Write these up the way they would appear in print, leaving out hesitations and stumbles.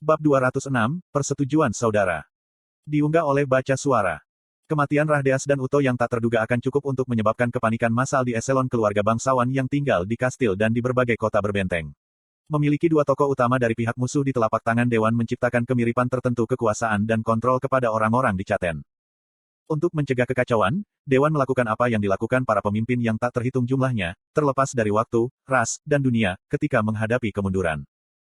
Bab 206, Persetujuan Saudara. Diunggah oleh Baca Suara. Kematian Rahdeas dan Uto yang tak terduga akan cukup untuk menyebabkan kepanikan massal di eselon keluarga bangsawan yang tinggal di kastil dan di berbagai kota berbenteng. Memiliki dua tokoh utama dari pihak musuh di telapak tangan Dewan menciptakan kemiripan tertentu kekuasaan dan kontrol kepada orang-orang di Caten. Untuk mencegah kekacauan, Dewan melakukan apa yang dilakukan para pemimpin yang tak terhitung jumlahnya, terlepas dari waktu, ras, dan dunia, ketika menghadapi kemunduran.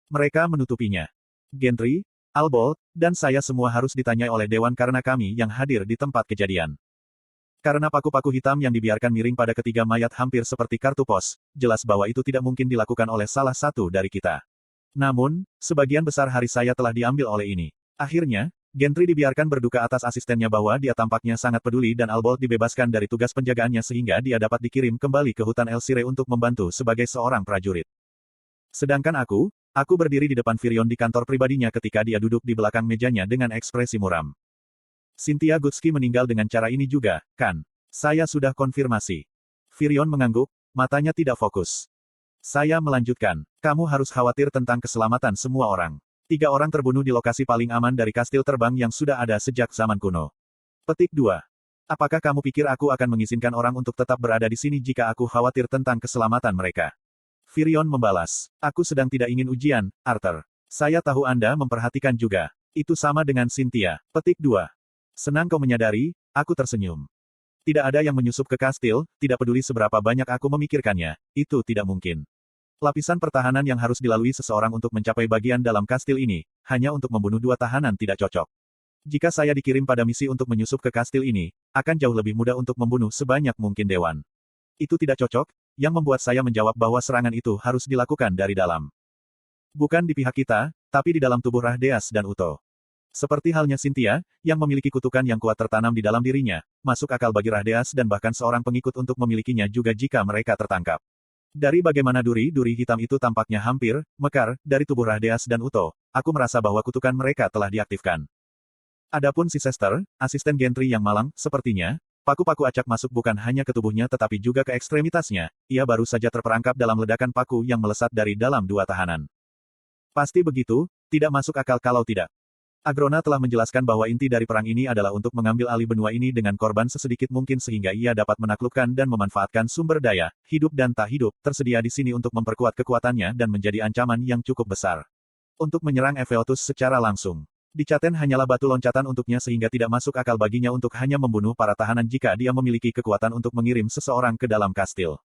Mereka menutupinya. Gentry, Albold, dan saya semua harus ditanyai oleh Dewan karena kami yang hadir di tempat kejadian. Karena paku-paku hitam yang dibiarkan miring pada ketiga mayat hampir seperti kartu pos, jelas bahwa itu tidak mungkin dilakukan oleh salah satu dari kita. Namun, sebagian besar hari saya telah diambil oleh ini. Akhirnya, Gentry dibiarkan berduka atas asistennya bahwa dia tampaknya sangat peduli dan Albold dibebaskan dari tugas penjagaannya sehingga dia dapat dikirim kembali ke hutan El Sire untuk membantu sebagai seorang prajurit. Sedangkan aku berdiri di depan Virion di kantor pribadinya ketika dia duduk di belakang mejanya dengan ekspresi muram. Cynthia Gutski meninggal dengan cara ini juga, kan? Saya sudah konfirmasi. Virion mengangguk, matanya tidak fokus. Saya melanjutkan, kamu harus khawatir tentang keselamatan semua orang. 3 orang terbunuh di lokasi paling aman dari kastil terbang yang sudah ada sejak zaman kuno. Petik 2. Apakah kamu pikir aku akan mengizinkan orang untuk tetap berada di sini jika aku khawatir tentang keselamatan mereka? Virion membalas, aku sedang tidak ingin ujian, Arthur. Saya tahu Anda memperhatikan juga. Itu sama dengan Cynthia. Petik 2. Senang kau menyadari, aku tersenyum. Tidak ada yang menyusup ke kastil, tidak peduli seberapa banyak aku memikirkannya, itu tidak mungkin. Lapisan pertahanan yang harus dilalui seseorang untuk mencapai bagian dalam kastil ini, hanya untuk membunuh 2 tahanan tidak cocok. Jika saya dikirim pada misi untuk menyusup ke kastil ini, akan jauh lebih mudah untuk membunuh sebanyak mungkin Dewan. Itu tidak cocok, yang membuat saya menjawab bahwa serangan itu harus dilakukan dari dalam. Bukan di pihak kita, tapi di dalam tubuh Rahdeas dan Uto. Seperti halnya Cynthia, yang memiliki kutukan yang kuat tertanam di dalam dirinya, masuk akal bagi Rahdeas dan bahkan seorang pengikut untuk memilikinya juga jika mereka tertangkap. Dari bagaimana duri-duri hitam itu tampaknya hampir mekar dari tubuh Rahdeas dan Uto, aku merasa bahwa kutukan mereka telah diaktifkan. Adapun si Sester, asisten Gentry yang malang, sepertinya, paku-paku acak masuk bukan hanya ke tubuhnya tetapi juga ke ekstremitasnya, ia baru saja terperangkap dalam ledakan paku yang melesat dari dalam 2 tahanan. Pasti begitu, tidak masuk akal kalau tidak. Agrona telah menjelaskan bahwa inti dari perang ini adalah untuk mengambil alih benua ini dengan korban sesedikit mungkin sehingga ia dapat menaklukkan dan memanfaatkan sumber daya, hidup dan tak hidup, tersedia di sini untuk memperkuat kekuatannya dan menjadi ancaman yang cukup besar. Untuk menyerang Eveotus secara langsung. Di Caten hanyalah batu loncatan untuknya sehingga tidak masuk akal baginya untuk hanya membunuh para tahanan jika dia memiliki kekuatan untuk mengirim seseorang ke dalam kastil.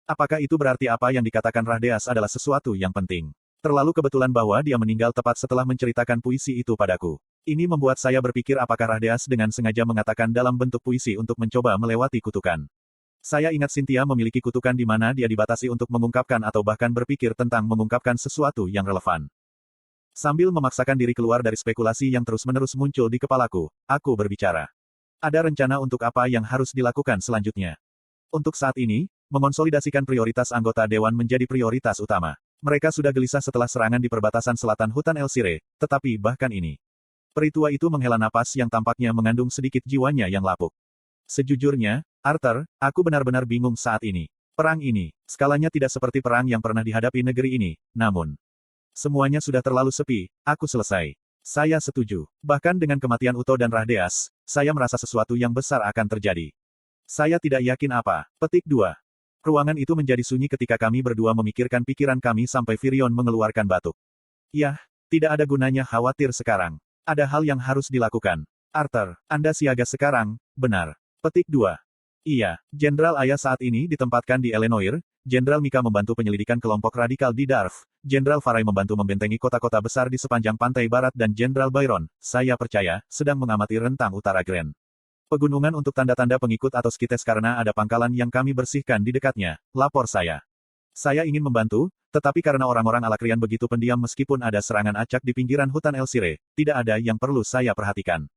Apakah itu berarti apa yang dikatakan Rahdeas adalah sesuatu yang penting? Terlalu kebetulan bahwa dia meninggal tepat setelah menceritakan puisi itu padaku. Ini membuat saya berpikir apakah Rahdeas dengan sengaja mengatakan dalam bentuk puisi untuk mencoba melewati kutukan. Saya ingat Cynthia memiliki kutukan di mana dia dibatasi untuk mengungkapkan atau bahkan berpikir tentang mengungkapkan sesuatu yang relevan. Sambil memaksakan diri keluar dari spekulasi yang terus-menerus muncul di kepalaku, aku berbicara. Ada rencana untuk apa yang harus dilakukan selanjutnya. Untuk saat ini, mengonsolidasikan prioritas anggota Dewan menjadi prioritas utama. Mereka sudah gelisah setelah serangan di perbatasan selatan hutan El Sire, tetapi bahkan ini. Peritua itu menghela napas yang tampaknya mengandung sedikit jiwanya yang lapuk. Sejujurnya, Arthur, aku benar-benar bingung saat ini. Perang ini, skalanya tidak seperti perang yang pernah dihadapi negeri ini, namun semuanya sudah terlalu sepi, aku selesai. Saya setuju. Bahkan dengan kematian Uto dan Rahdeas, saya merasa sesuatu yang besar akan terjadi. Saya tidak yakin apa. Petik 2. Ruangan itu menjadi sunyi ketika kami berdua memikirkan pikiran kami sampai Virion mengeluarkan batuk. Yah, tidak ada gunanya khawatir sekarang. Ada hal yang harus dilakukan. Arthur, Anda siaga sekarang, benar. Petik 2. Iya, Jenderal Aya saat ini ditempatkan di Elenoir, Jenderal Mika membantu penyelidikan kelompok radikal di Darf, Jenderal Farai membantu membentengi kota-kota besar di sepanjang pantai barat dan Jenderal Byron, saya percaya, sedang mengamati rentang utara Grand. Pegunungan untuk tanda-tanda pengikut atau skites karena ada pangkalan yang kami bersihkan di dekatnya, lapor saya. Saya ingin membantu, tetapi karena orang-orang Alakrian begitu pendiam meskipun ada serangan acak di pinggiran hutan El Sire, tidak ada yang perlu saya perhatikan.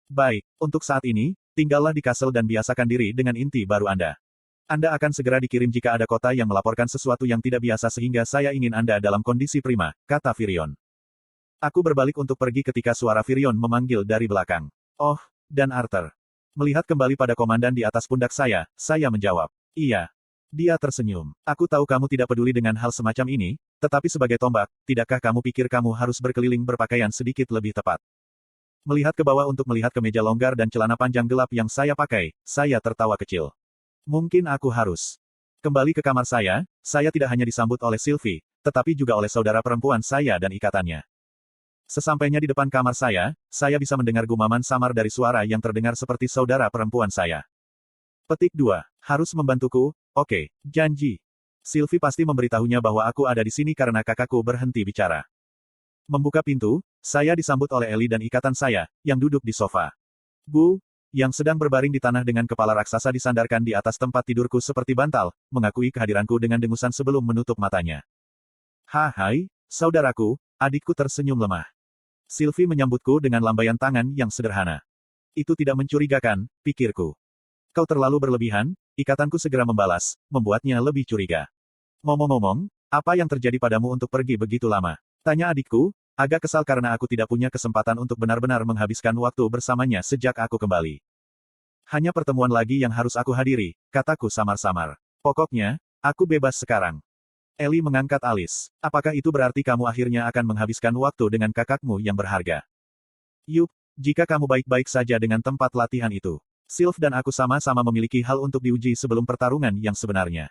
Baik, untuk saat ini, tinggallah di kastel dan biasakan diri dengan inti baru Anda. Anda akan segera dikirim jika ada kota yang melaporkan sesuatu yang tidak biasa sehingga saya ingin Anda dalam kondisi prima, kata Virion. Aku berbalik untuk pergi ketika suara Virion memanggil dari belakang. Oh, dan Arthur. Melihat kembali pada komandan di atas pundak saya menjawab. Iya. Dia tersenyum. Aku tahu kamu tidak peduli dengan hal semacam ini, Tetapi sebagai tombak, tidakkah kamu pikir kamu harus berkeliling berpakaian sedikit lebih tepat? Melihat ke bawah untuk melihat kemeja longgar dan celana panjang gelap yang saya pakai, saya tertawa kecil. Mungkin aku harus kembali ke kamar saya tidak hanya disambut oleh Sylvie, tetapi juga oleh saudara perempuan saya dan ikatannya. Sesampainya di depan kamar saya bisa mendengar gumaman samar dari suara yang terdengar seperti saudara perempuan saya. Petik 2. Harus membantuku? Oke, janji. Sylvie pasti memberitahunya bahwa aku ada di sini karena kakakku berhenti bicara. Membuka pintu, saya disambut oleh Ellie dan ikatan saya, yang duduk di sofa. Bu, yang sedang berbaring di tanah dengan kepala raksasa disandarkan di atas tempat tidurku seperti bantal, mengakui kehadiranku dengan dengusan sebelum menutup matanya. Hai, saudaraku, adikku tersenyum lemah. Sylvie menyambutku dengan lambaian tangan yang sederhana. Itu tidak mencurigakan, pikirku. Kau terlalu berlebihan, ikatanku segera membalas, membuatnya lebih curiga. Ngomong-ngomong, apa yang terjadi padamu untuk pergi begitu lama? Tanya adikku, agak kesal karena aku tidak punya kesempatan untuk benar-benar menghabiskan waktu bersamanya sejak aku kembali. Hanya pertemuan lagi yang harus aku hadiri, kataku samar-samar. Pokoknya, aku bebas sekarang. Ellie mengangkat alis. Apakah itu berarti kamu akhirnya akan menghabiskan waktu dengan kakakmu yang berharga? Yup, jika kamu baik-baik saja dengan tempat latihan itu. Sylv dan aku sama-sama memiliki hal untuk diuji sebelum pertarungan yang sebenarnya.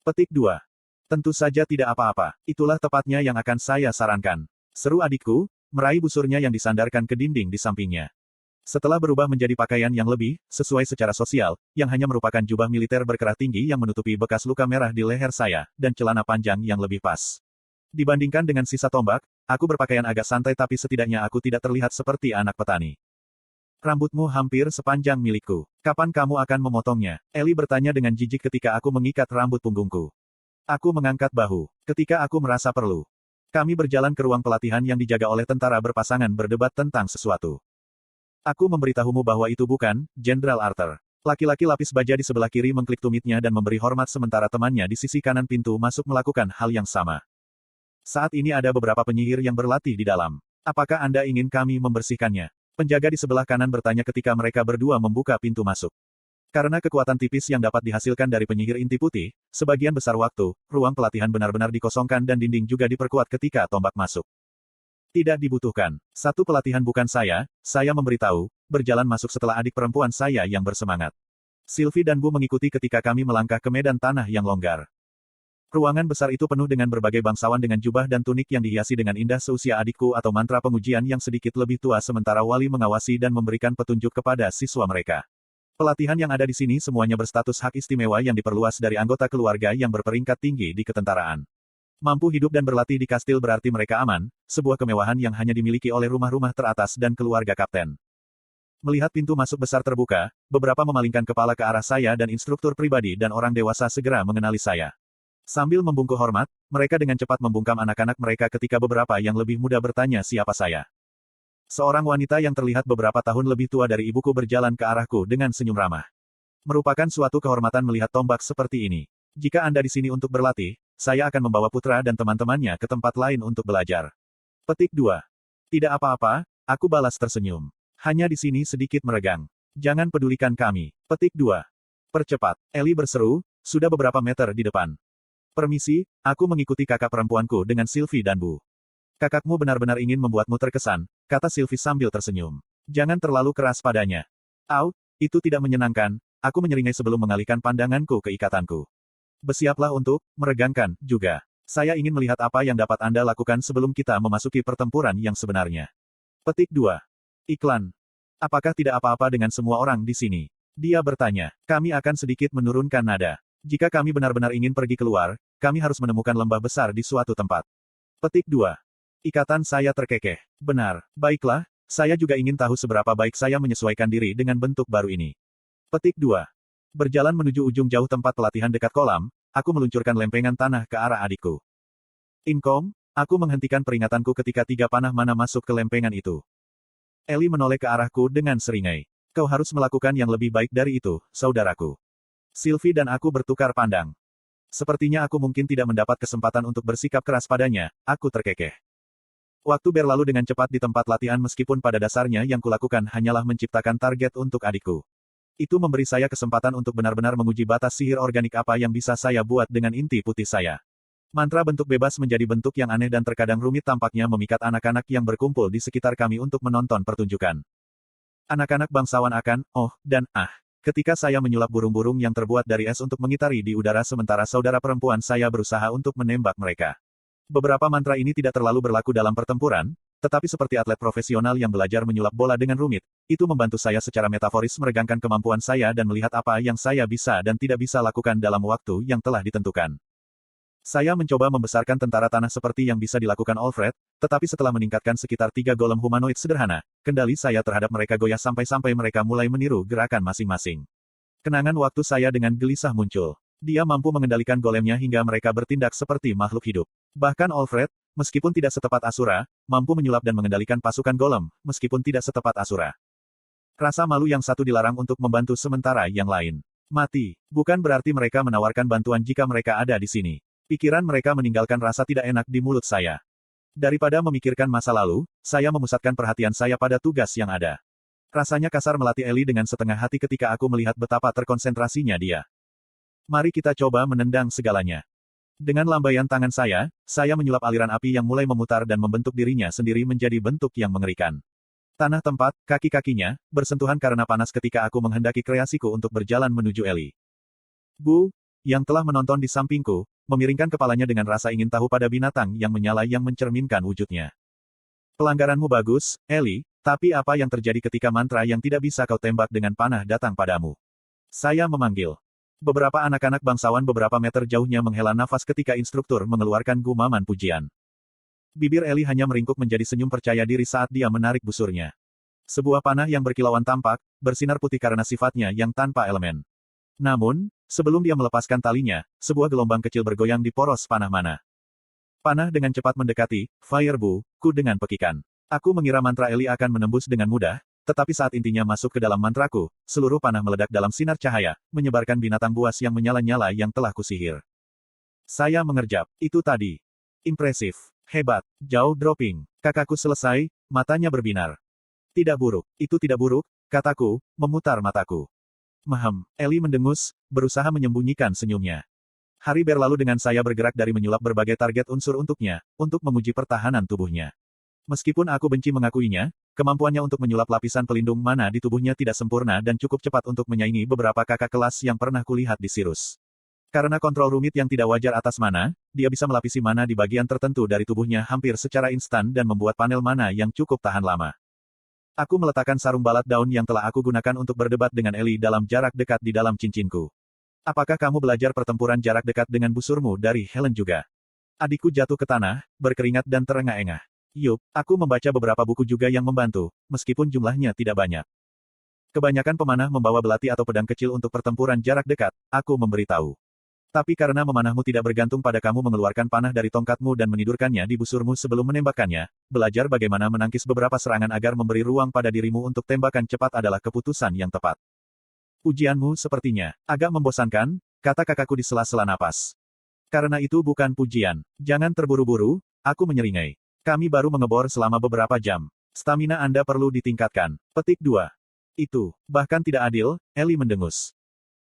Petik 2. Tentu saja tidak apa-apa, itulah tepatnya yang akan saya sarankan. Seru adikku, meraih busurnya yang disandarkan ke dinding di sampingnya. Setelah berubah menjadi pakaian yang lebih sesuai secara sosial, yang hanya merupakan jubah militer berkerah tinggi yang menutupi bekas luka merah di leher saya, dan celana panjang yang lebih pas. Dibandingkan dengan sisa tombak, aku berpakaian agak santai tapi setidaknya aku tidak terlihat seperti anak petani. Rambutmu hampir sepanjang milikku. Kapan kamu akan memotongnya? Ellie bertanya dengan jijik ketika aku mengikat rambut punggungku. Aku mengangkat bahu. Ketika aku merasa perlu. Kami berjalan ke ruang pelatihan yang dijaga oleh tentara berpasangan berdebat tentang sesuatu. Aku memberitahumu bahwa itu bukan Jenderal Arthur. Laki-laki lapis baja di sebelah kiri mengklik tumitnya dan memberi hormat sementara temannya di sisi kanan pintu masuk melakukan hal yang sama. Saat ini ada beberapa penyihir yang berlatih di dalam. Apakah Anda ingin kami membersihkannya? Penjaga di sebelah kanan bertanya ketika mereka berdua membuka pintu masuk. Karena kekuatan tipis yang dapat dihasilkan dari penyihir inti putih, sebagian besar waktu, ruang pelatihan benar-benar dikosongkan dan dinding juga diperkuat ketika tombak masuk. Tidak dibutuhkan. Satu pelatihan bukan saya memberitahu, berjalan masuk setelah adik perempuan saya yang bersemangat. Sylvie dan Bu mengikuti ketika kami melangkah ke medan tanah yang longgar. Ruangan besar itu penuh dengan berbagai bangsawan dengan jubah dan tunik yang dihiasi dengan indah seusia adikku atau mantra pengujian yang sedikit lebih tua sementara wali mengawasi dan memberikan petunjuk kepada siswa mereka. Pelatihan yang ada di sini semuanya berstatus hak istimewa yang diperluas dari anggota keluarga yang berperingkat tinggi di ketentaraan. Mampu hidup dan berlatih di kastil berarti mereka aman, sebuah kemewahan yang hanya dimiliki oleh rumah-rumah teratas dan keluarga kapten. Melihat pintu masuk besar terbuka, beberapa memalingkan kepala ke arah saya dan instruktur pribadi dan orang dewasa segera mengenali saya. Sambil membungkuk hormat, mereka dengan cepat membungkam anak-anak mereka ketika beberapa yang lebih muda bertanya siapa saya. Seorang wanita yang terlihat beberapa tahun lebih tua dari ibuku berjalan ke arahku dengan senyum ramah. Merupakan suatu kehormatan melihat tombak seperti ini. Jika Anda di sini untuk berlatih, saya akan membawa putra dan teman-temannya ke tempat lain untuk belajar. Petik 2. Tidak apa-apa, aku balas tersenyum. Hanya di sini sedikit meregang. Jangan pedulikan kami. Petik 2. Percepat. Ellie berseru, sudah beberapa meter di depan. Permisi, aku mengikuti kakak perempuanku dengan Sylvie dan Bu. Kakakmu benar-benar ingin membuatmu terkesan, kata Sylvie sambil tersenyum. Jangan terlalu keras padanya. Au, itu tidak menyenangkan, aku menyeringai sebelum mengalihkan pandanganku ke ikatanku. Bersiaplah untuk meregangkan juga. Saya ingin melihat apa yang dapat Anda lakukan sebelum kita memasuki pertempuran yang sebenarnya. Petik 2. Iklan. Apakah tidak apa-apa dengan semua orang di sini? Dia bertanya. Kami akan sedikit menurunkan nada. Jika kami benar-benar ingin pergi keluar, kami harus menemukan lembah besar di suatu tempat. Petik 2. Ikatan saya terkekeh. Benar. Baiklah, saya juga ingin tahu seberapa baik saya menyesuaikan diri dengan bentuk baru ini. Petik 2. Berjalan menuju ujung jauh tempat pelatihan dekat kolam, aku meluncurkan lempengan tanah ke arah adikku. Inkom, aku menghentikan peringatanku ketika 3 panah mana masuk ke lempengan itu. Ellie menoleh ke arahku dengan seringai. Kau harus melakukan yang lebih baik dari itu, saudaraku. Sylvie dan aku bertukar pandang. Sepertinya aku mungkin tidak mendapat kesempatan untuk bersikap keras padanya, aku terkekeh. Waktu berlalu dengan cepat di tempat latihan meskipun pada dasarnya yang kulakukan hanyalah menciptakan target untuk adikku. Itu memberi saya kesempatan untuk benar-benar menguji batas sihir organik apa yang bisa saya buat dengan inti putih saya. Mantra bentuk bebas menjadi bentuk yang aneh dan terkadang rumit tampaknya memikat anak-anak yang berkumpul di sekitar kami untuk menonton pertunjukan. Anak-anak bangsawan akan, oh, dan ah. Ketika saya menyulap burung-burung yang terbuat dari es untuk mengitari di udara sementara saudara perempuan saya berusaha untuk menembak mereka. Beberapa mantra ini tidak terlalu berlaku dalam pertempuran, tetapi seperti atlet profesional yang belajar menyulap bola dengan rumit, itu membantu saya secara metaforis meregangkan kemampuan saya dan melihat apa yang saya bisa dan tidak bisa lakukan dalam waktu yang telah ditentukan. Saya mencoba membesarkan tentara tanah seperti yang bisa dilakukan Alfred, tetapi setelah meningkatkan sekitar 3 golem humanoid sederhana, kendali saya terhadap mereka goyah sampai-sampai mereka mulai meniru gerakan masing-masing. Kenangan waktu saya dengan gelisah muncul. Dia mampu mengendalikan golemnya hingga mereka bertindak seperti makhluk hidup. Bahkan Alfred, meskipun tidak setepat Asura, mampu menyulap dan mengendalikan pasukan golem, meskipun tidak setepat Asura. Rasa malu yang satu dilarang untuk membantu sementara yang lain mati. Bukan berarti mereka menawarkan bantuan jika mereka ada di sini. Pikiran mereka meninggalkan rasa tidak enak di mulut saya. Daripada memikirkan masa lalu, saya memusatkan perhatian saya pada tugas yang ada. Rasanya kasar melatih Ellie dengan setengah hati ketika aku melihat betapa terkonsentrasinya dia. Mari kita coba menendang segalanya. Dengan lambaian tangan saya menyulap aliran api yang mulai memutar dan membentuk dirinya sendiri menjadi bentuk yang mengerikan. Tanah tempat, kaki-kakinya, bersentuhan karena panas ketika aku menghendaki kreasiku untuk berjalan menuju Ellie. Bu, yang telah menonton di sampingku, memiringkan kepalanya dengan rasa ingin tahu pada binatang yang menyala yang mencerminkan wujudnya. Pelanggaranmu bagus, Ellie, tapi apa yang terjadi ketika mantra yang tidak bisa kau tembak dengan panah datang padamu? Saya memanggil. Beberapa anak-anak bangsawan beberapa meter jauhnya menghela nafas ketika instruktur mengeluarkan gumaman pujian. Bibir Ellie hanya meringkuk menjadi senyum percaya diri saat dia menarik busurnya. Sebuah panah yang berkilauan tampak, bersinar putih karena sifatnya yang tanpa elemen. Namun, sebelum dia melepaskan talinya, sebuah gelombang kecil bergoyang di poros panah mana. Panah dengan cepat mendekati, Firebu, ku dengan pekikan. Aku mengira mantra Ellie akan menembus dengan mudah, tetapi saat intinya masuk ke dalam mantraku, seluruh panah meledak dalam sinar cahaya, menyebarkan binatang buas yang menyala-nyala yang telah kusihir. Saya mengerjap, itu tadi. Impresif, hebat, jauh dropping. Kakakku selesai, matanya berbinar. Tidak buruk, itu tidak buruk, kataku, memutar mataku. Ellie mendengus, berusaha menyembunyikan senyumnya. Hari berlalu dengan saya bergerak dari menyulap berbagai target unsur untuknya, untuk menguji pertahanan tubuhnya. Meskipun aku benci mengakuinya, kemampuannya untuk menyulap lapisan pelindung mana di tubuhnya tidak sempurna dan cukup cepat untuk menyaingi beberapa kakak kelas yang pernah kulihat di Sirus. Karena kontrol rumit yang tidak wajar atas mana, dia bisa melapisi mana di bagian tertentu dari tubuhnya hampir secara instan dan membuat panel mana yang cukup tahan lama. Aku meletakkan sarung balat daun yang telah aku gunakan untuk berdebat dengan Ellie dalam jarak dekat di dalam cincinku. Apakah kamu belajar pertempuran jarak dekat dengan busurmu dari Helen juga? Adikku jatuh ke tanah, berkeringat dan terengah-engah. Yup, aku membaca beberapa buku juga yang membantu, meskipun jumlahnya tidak banyak. Kebanyakan pemanah membawa belati atau pedang kecil untuk pertempuran jarak dekat, aku memberitahu. Tapi karena memanahmu tidak bergantung pada kamu mengeluarkan panah dari tongkatmu dan menidurkannya di busurmu sebelum menembakkannya, belajar bagaimana menangkis beberapa serangan agar memberi ruang pada dirimu untuk tembakan cepat adalah keputusan yang tepat. Pujianmu sepertinya agak membosankan, kata kakakku di sela-sela napas. Karena itu bukan pujian. Jangan terburu-buru, aku menyeringai. Kami baru mengebor selama beberapa jam. Stamina Anda perlu ditingkatkan. Petik 2. Itu, bahkan tidak adil, Ellie mendengus.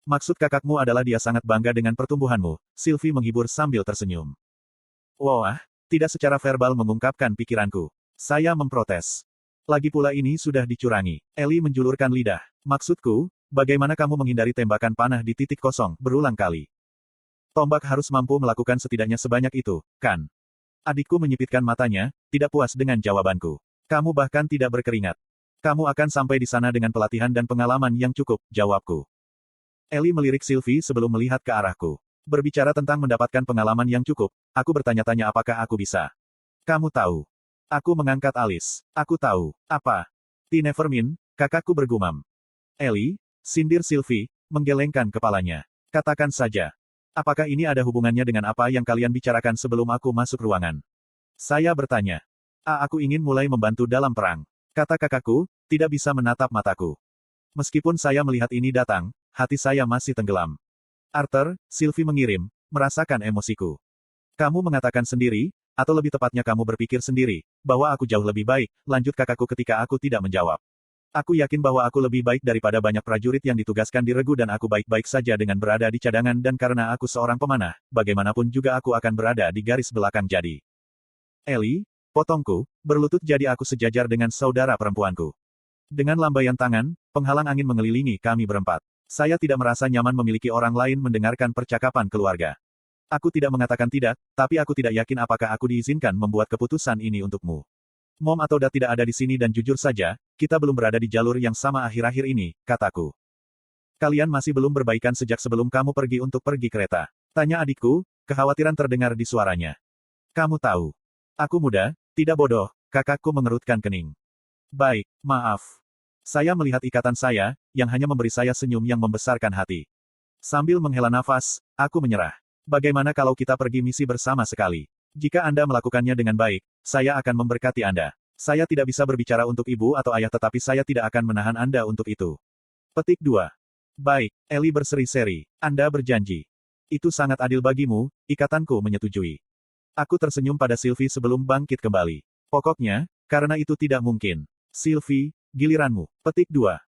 Maksud kakakmu adalah dia sangat bangga dengan pertumbuhanmu, Sylvie menghibur sambil tersenyum. Wah, tidak secara verbal mengungkapkan pikiranku. Saya memprotes. Lagi pula ini sudah dicurangi. Ellie menjulurkan lidah. Maksudku, bagaimana kamu menghindari tembakan panah di titik kosong, berulang kali? Tombak harus mampu melakukan setidaknya sebanyak itu, kan? Adikku menyipitkan matanya, tidak puas dengan jawabanku. Kamu bahkan tidak berkeringat. Kamu akan sampai di sana dengan pelatihan dan pengalaman yang cukup, jawabku. Ellie melirik Sylvie sebelum melihat ke arahku. Berbicara tentang mendapatkan pengalaman yang cukup, aku bertanya-tanya apakah aku bisa. Kamu tahu. Aku mengangkat alis. Aku tahu. Apa? Nevermind, kakakku bergumam. Ellie, sindir Sylvie, menggelengkan kepalanya. Katakan saja. Apakah ini ada hubungannya dengan apa yang kalian bicarakan sebelum aku masuk ruangan? Saya bertanya. Aku ingin mulai membantu dalam perang. Kata kakakku, tidak bisa menatap mataku. Meskipun saya melihat ini datang, hati saya masih tenggelam. Arthur, Sylvie mengirim, merasakan emosiku. Kamu mengatakan sendiri, atau lebih tepatnya kamu berpikir sendiri, bahwa aku jauh lebih baik, lanjut kakakku ketika aku tidak menjawab. Aku yakin bahwa aku lebih baik daripada banyak prajurit yang ditugaskan di regu dan aku baik-baik saja dengan berada di cadangan dan karena aku seorang pemanah, bagaimanapun juga aku akan berada di garis belakang jadi. Eli, potongku, berlutut jadi aku sejajar dengan saudara perempuanku. Dengan lambaian tangan, penghalang angin mengelilingi kami berempat. Saya tidak merasa nyaman memiliki orang lain mendengarkan percakapan keluarga. Aku tidak mengatakan tidak, tapi aku tidak yakin apakah aku diizinkan membuat keputusan ini untukmu. Mom atau Dad tidak ada di sini dan jujur saja, kita belum berada di jalur yang sama akhir-akhir ini, kataku. Kalian masih belum berbaikan sejak sebelum kamu pergi untuk pergi kereta. Tanya adikku, kekhawatiran terdengar di suaranya. Kamu tahu. Aku muda, tidak bodoh, kakakku mengerutkan kening. Baik, maaf. Saya melihat ikatan saya, yang hanya memberi saya senyum yang membesarkan hati. Sambil menghela nafas, aku menyerah. Bagaimana kalau kita pergi misi bersama sekali? Jika Anda melakukannya dengan baik, saya akan memberkati Anda. Saya tidak bisa berbicara untuk ibu atau ayah tetapi saya tidak akan menahan Anda untuk itu. Petik 2. Baik, Eli berseri-seri. Anda berjanji. Itu sangat adil bagimu, ikatanku menyetujui. Aku tersenyum pada Sylvie sebelum bangkit kembali. Pokoknya, karena itu tidak mungkin. Sylvie, giliranmu. Petik 2.